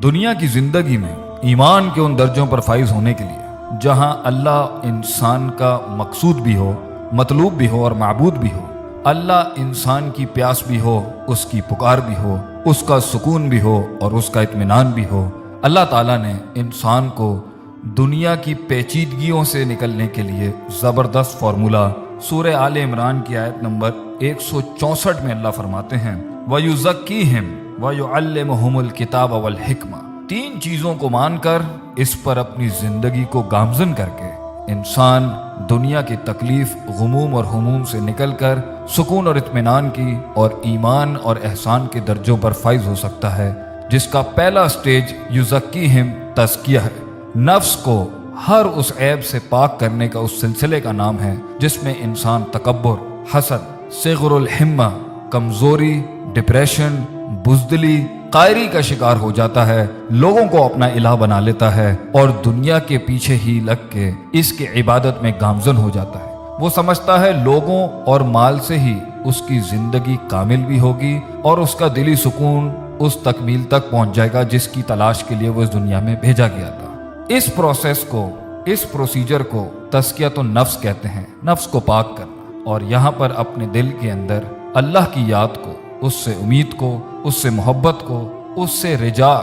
دنیا کی زندگی میں ایمان کے ان درجوں پر فائز ہونے کے لیے جہاں اللہ انسان کا مقصود بھی ہو، مطلوب بھی ہو اور معبود بھی ہو، اللہ انسان کی پیاس بھی ہو، اس کی پکار بھی ہو، اس کا سکون بھی ہو اور اس کا اطمینان بھی ہو، اللہ تعالیٰ نے انسان کو دنیا کی پیچیدگیوں سے نکلنے کے لیے زبردست فارمولہ سورہ آل عمران کی آیت نمبر 164 میں اللہ فرماتے ہیں وَيُزَكِّيهِمْ وَيُعَلِّمُهُمُ الْكِتَابَ وَالْحِكْمَةَ۔ تین چیزوں کو مان کر اس پر اپنی زندگی کو گامزن کر کے انسان دنیا کی تکلیف، غموم اور ہموم سے نکل کر سکون اور اطمینان کی اور ایمان اور احسان کے درجوں پر فائز ہو سکتا ہے، جس کا پہلا سٹیج یزکیہم تزکیہ ہے۔ نفس کو ہر اس عیب سے پاک کرنے کا اس سلسلے کا نام ہے جس میں انسان تکبر، حسد، صغر الہمہ، کمزوری، ڈپریشن، بزدلی، قائری کا شکار ہو جاتا ہے، لوگوں کو اپنا الہ بنا لیتا ہے اور دنیا کے پیچھے ہی لگ کے اس کی عبادت میں گامزن ہو جاتا ہے۔ وہ سمجھتا ہے لوگوں اور مال سے ہی اس کی زندگی کامل بھی ہوگی اور اس کا دلی سکون اس تکمیل تک پہنچ جائے گا جس کی تلاش کے لیے وہ اس دنیا میں بھیجا گیا تھا۔ اس پروسیس کو، اس پروسیجر کو تزکیۃ النفس کہتے ہیں، نفس کو پاک کرنا، اور یہاں پر اپنے دل کے اندر اللہ کی یاد کو، اس سے امید کو، اس سے محبت کو، اس سے رجا،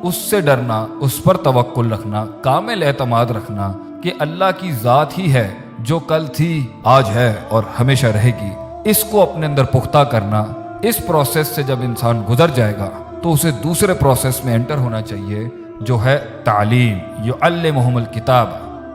اس سے ڈرنا، اس پر توکل رکھنا، کامل اعتماد رکھنا کہ اللہ کی ذات ہی ہے جو کل تھی، آج ہے اور ہمیشہ رہے گی، اس کو اپنے اندر پختہ کرنا۔ اس پروسیس سے جب انسان گزر جائے گا تو اسے دوسرے پروسیس میں انٹر ہونا چاہیے جو ہے تعلیم، یعلمہم الکتاب۔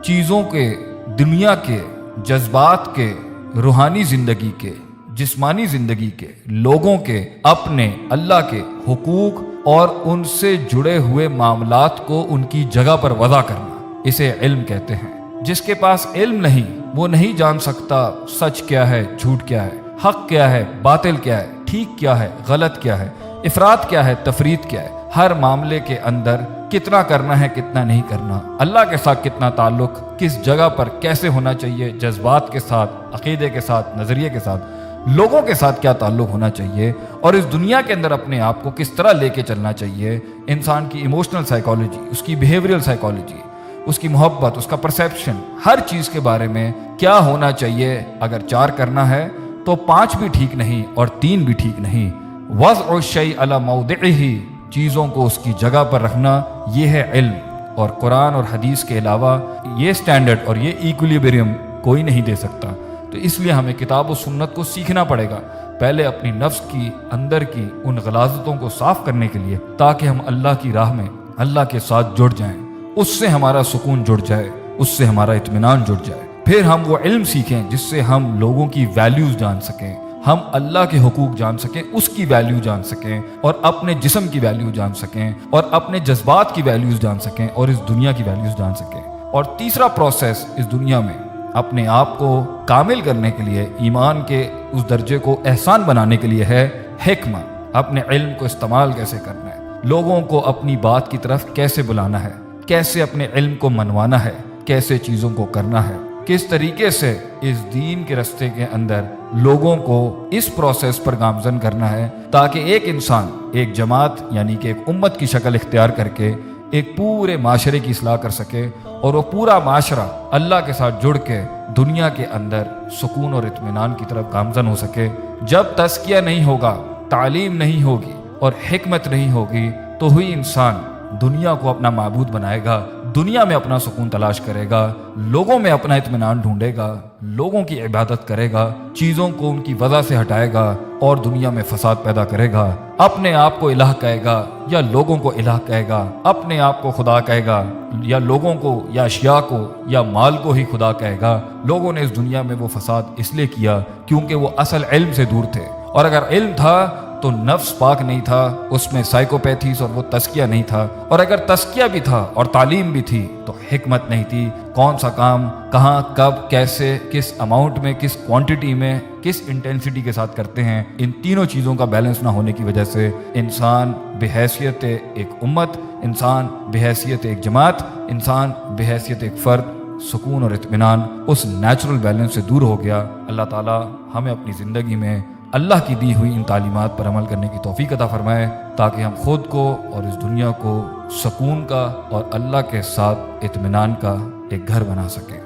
چیزوں کے، دنیا کے، جذبات کے، روحانی زندگی کے، جسمانی زندگی کے، لوگوں کے، اپنے اللہ کے حقوق اور ان سے جڑے ہوئے معاملات کو ان کی جگہ پر وضع کرنا، اسے علم کہتے ہیں۔ جس کے پاس علم نہیں وہ نہیں جان سکتا سچ کیا ہے، جھوٹ کیا ہے، حق کیا ہے، باطل کیا ہے، ٹھیک کیا ہے، غلط کیا ہے، افراد کیا ہے، تفرید کیا ہے، ہر معاملے کے اندر کتنا کرنا ہے، کتنا نہیں کرنا، اللہ کے ساتھ کتنا تعلق، کس جگہ پر کیسے ہونا چاہیے، جذبات کے ساتھ، عقیدے کے ساتھ، نظریے کے ساتھ، لوگوں کے ساتھ کیا تعلق ہونا چاہیے اور اس دنیا کے اندر اپنے آپ کو کس طرح لے کے چلنا چاہیے۔ انسان کی ایموشنل سائیکالوجی، اس کی بیہیویئرل سائیکالوجی، اس کی محبت، اس کا پرسیپشن، ہر چیز کے بارے میں کیا ہونا چاہیے۔ اگر 4 کرنا ہے تو 5 بھی ٹھیک نہیں اور 3 بھی ٹھیک نہیں۔ وضع الشیء علی موضعہ، چیزوں کو اس کی جگہ پر رکھنا، یہ ہے علم۔ اور قرآن اور حدیث کے علاوہ یہ سٹینڈرڈ اور یہ ایکولیبریم کوئی نہیں دے سکتا۔ تو اس لیے ہمیں کتاب و سنت کو سیکھنا پڑے گا، پہلے اپنی نفس کی اندر کی ان غلاظتوں کو صاف کرنے کے لیے، تاکہ ہم اللہ کی راہ میں اللہ کے ساتھ جڑ جائیں، اس سے ہمارا سکون جڑ جائے، اس سے ہمارا اطمینان جڑ جائے۔ پھر ہم وہ علم سیکھیں جس سے ہم لوگوں کی ویلیوز جان سکیں، ہم اللہ کے حقوق جان سکیں، اس کی ویلیو جان سکیں اور اپنے جسم کی ویلیو جان سکیں اور اپنے جذبات کی ویلیوز جان سکیں اور اس دنیا کی ویلیوز جان سکیں۔ اور تیسرا پروسیس اس دنیا میں اپنے آپ کو کامل کرنے کے لیے، ایمان کے اس درجے کو احسان بنانے کے لیے ہے حکمہ۔ اپنے علم کو استعمال کیسے کرنا ہے، لوگوں کو اپنی بات کی طرف کیسے بلانا ہے، کیسے اپنے علم کو منوانا ہے، کیسے چیزوں کو کرنا ہے، کس طریقے سے اس دین کے رستے کے اندر لوگوں کو اس پروسیس پر گامزن کرنا ہے، تاکہ ایک انسان ایک جماعت یعنی کہ ایک امت کی شکل اختیار کر کے ایک پورے معاشرے کی اصلاح کر سکے اور وہ پورا معاشرہ اللہ کے ساتھ جڑ کے دنیا کے اندر سکون اور اطمینان کی طرف گامزن ہو سکے۔ جب تزکیہ نہیں ہوگا، تعلیم نہیں ہوگی اور حکمت نہیں ہوگی تو ہوئی انسان دنیا کو اپنا معبود بنائے گا، دنیا میں اپنا سکون تلاش کرے گا، لوگوں میں اپنا اطمینان ڈھونڈے گا، لوگوں کی عبادت کرے گا، چیزوں کو ان کی وجہ سے ہٹائے گا اور دنیا میں فساد پیدا کرے گا، اپنے آپ کو الہ کہے گا یا لوگوں کو الہ کہے گا، اپنے آپ کو خدا کہے گا یا لوگوں کو یا اشیاء کو یا مال کو ہی خدا کہے گا۔ لوگوں نے اس دنیا میں وہ فساد اس لیے کیا کیونکہ وہ اصل علم سے دور تھے، اور اگر علم تھا تو نفس پاک نہیں تھا، اس میں سائیکوپیتھیز اور وہ تزکیہ نہیں تھا، اور اگر تزکیہ بھی تھا اور تعلیم بھی تھی تو حکمت نہیں تھی۔ کون سا کام کہاں، کب، کیسے، کس اماؤنٹ میں، کس کوانٹٹی میں، کس انٹینسٹی کے ساتھ کرتے ہیں، ان تینوں چیزوں کا بیلنس نہ ہونے کی وجہ سے انسان بحیثیت ایک امت، انسان بحیثیت ایک جماعت، انسان بحیثیت ایک فرد سکون اور اطمینان اس نیچرل بیلنس سے دور ہو گیا۔ اللہ تعالی ہمیں اپنی زندگی میں اللہ کی دی ہوئی ان تعلیمات پر عمل کرنے کی توفیق عطا فرمائے، تاکہ ہم خود کو اور اس دنیا کو سکون کا اور اللہ کے ساتھ اطمینان کا ایک گھر بنا سکیں۔